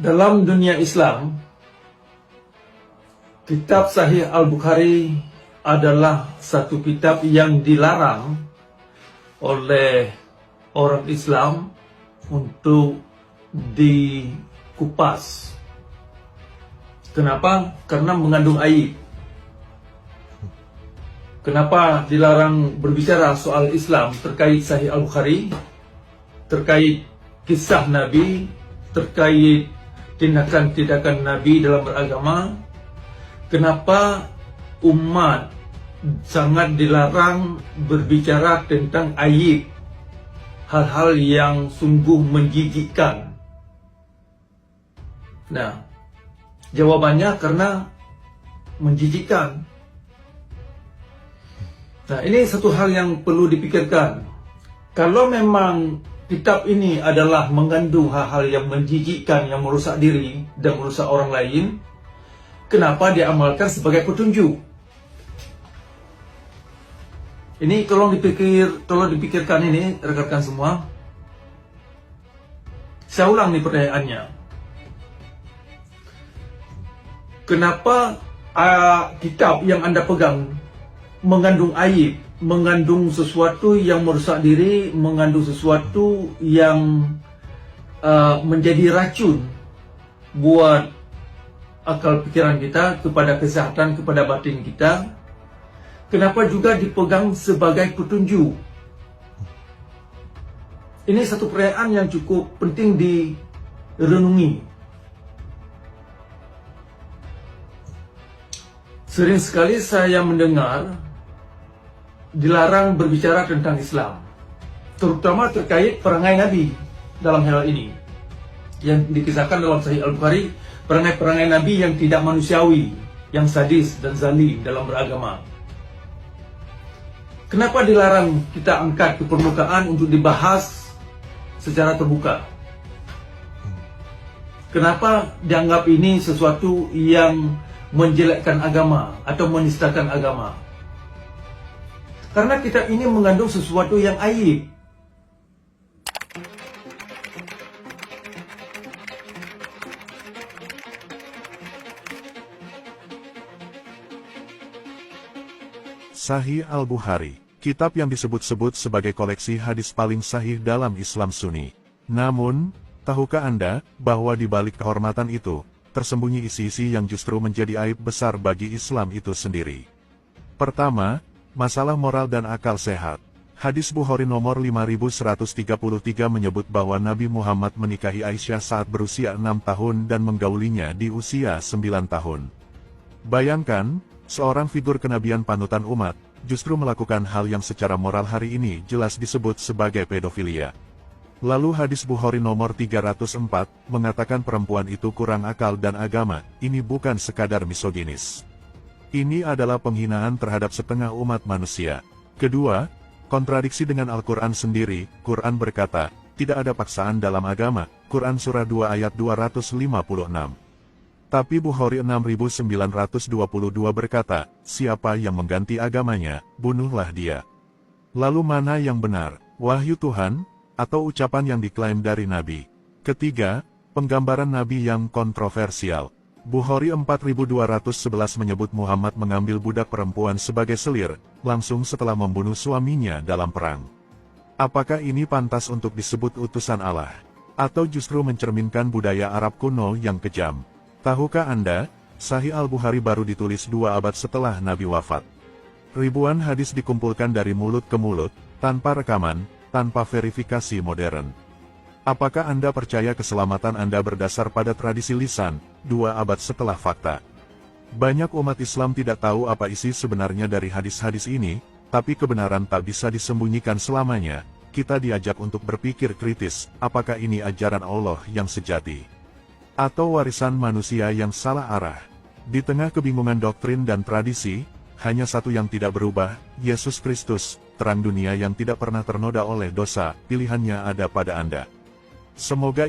Dalam dunia Islam, kitab Sahih Al-Bukhari adalah satu kitab yang dilarang oleh orang Islam untuk dikupas. Kenapa? Karena mengandung aib. Kenapa dilarang berbicara soal Islam terkait Sahih Al-Bukhari, terkait kisah Nabi, terkait tindakan-tindakan Nabi dalam beragama? Kenapa umat sangat dilarang berbicara tentang aib, hal-hal yang sungguh menjijikkan? Nah, jawabannya karena menjijikkan. Nah, ini satu hal yang perlu dipikirkan. Kalau memang kitab ini adalah mengandung hal-hal yang menjijikkan, yang merusak diri dan merusak orang lain, kenapa diamalkan sebagai petunjuk? Ini tolong dipikirkan ini, rekan-rekan semua. Saya ulang nih pertanyaannya. Kenapa kitab yang Anda pegang mengandung aib, mengandung sesuatu yang merusak diri, mengandung sesuatu yang menjadi racun buat akal pikiran kita, kepada kesehatan, kepada batin kita? Kenapa juga dipegang sebagai petunjuk? Ini satu pertanyaan yang cukup penting direnungi. Sering sekali saya mendengar dilarang berbicara tentang Islam, terutama terkait perangai Nabi dalam hal ini, yang dikisahkan dalam Sahih Al-Bukhari, perangai-perangai Nabi yang tidak manusiawi, yang sadis dan zalim dalam beragama. Kenapa dilarang kita angkat ke permukaan untuk dibahas secara terbuka? Kenapa dianggap ini sesuatu yang menjelekkan agama atau menistakan agama? Karena kitab ini mengandung sesuatu yang aib. Sahih Al-Bukhari, kitab yang disebut-sebut sebagai koleksi hadis paling sahih dalam Islam Sunni. Namun, tahukah Anda bahwa di balik kehormatan itu, tersembunyi isi-isi yang justru menjadi aib besar bagi Islam itu sendiri? Pertama, masalah moral dan akal sehat. Hadis Bukhari nomor 5133 menyebut bahwa Nabi Muhammad menikahi Aisyah saat berusia 6 tahun dan menggaulinya di usia 9 tahun. Bayangkan, seorang figur kenabian panutan umat, justru melakukan hal yang secara moral hari ini jelas disebut sebagai pedofilia. Lalu hadis Bukhari nomor 304, mengatakan perempuan itu kurang akal dan agama. Ini bukan sekadar misoginis. Ini adalah penghinaan terhadap setengah umat manusia. Kedua, kontradiksi dengan Al-Quran sendiri. Quran berkata, tidak ada paksaan dalam agama. Quran surah 2 ayat 256. Tapi Bukhari 6922 berkata, siapa yang mengganti agamanya, bunuhlah dia. Lalu mana yang benar, wahyu Tuhan, atau ucapan yang diklaim dari Nabi? Ketiga, penggambaran Nabi yang kontroversial. Bukhari 4211 menyebut Muhammad mengambil budak perempuan sebagai selir, langsung setelah membunuh suaminya dalam perang. Apakah ini pantas untuk disebut utusan Allah? Atau justru mencerminkan budaya Arab kuno yang kejam? Tahukah Anda, Sahih Al-Bukhari baru ditulis 2 abad setelah Nabi wafat. Ribuan hadis dikumpulkan dari mulut ke mulut, tanpa rekaman, tanpa verifikasi modern. Apakah Anda percaya keselamatan Anda berdasar pada tradisi lisan, 2 abad setelah fakta? Banyak umat Islam tidak tahu apa isi sebenarnya dari hadis-hadis ini, tapi kebenaran tak bisa disembunyikan selamanya. Kita diajak untuk berpikir kritis, apakah ini ajaran Allah yang sejati? Atau warisan manusia yang salah arah? Di tengah kebingungan doktrin dan tradisi, hanya satu yang tidak berubah, Yesus Kristus, terang dunia yang tidak pernah ternoda oleh dosa. Pilihannya ada pada Anda. Semoga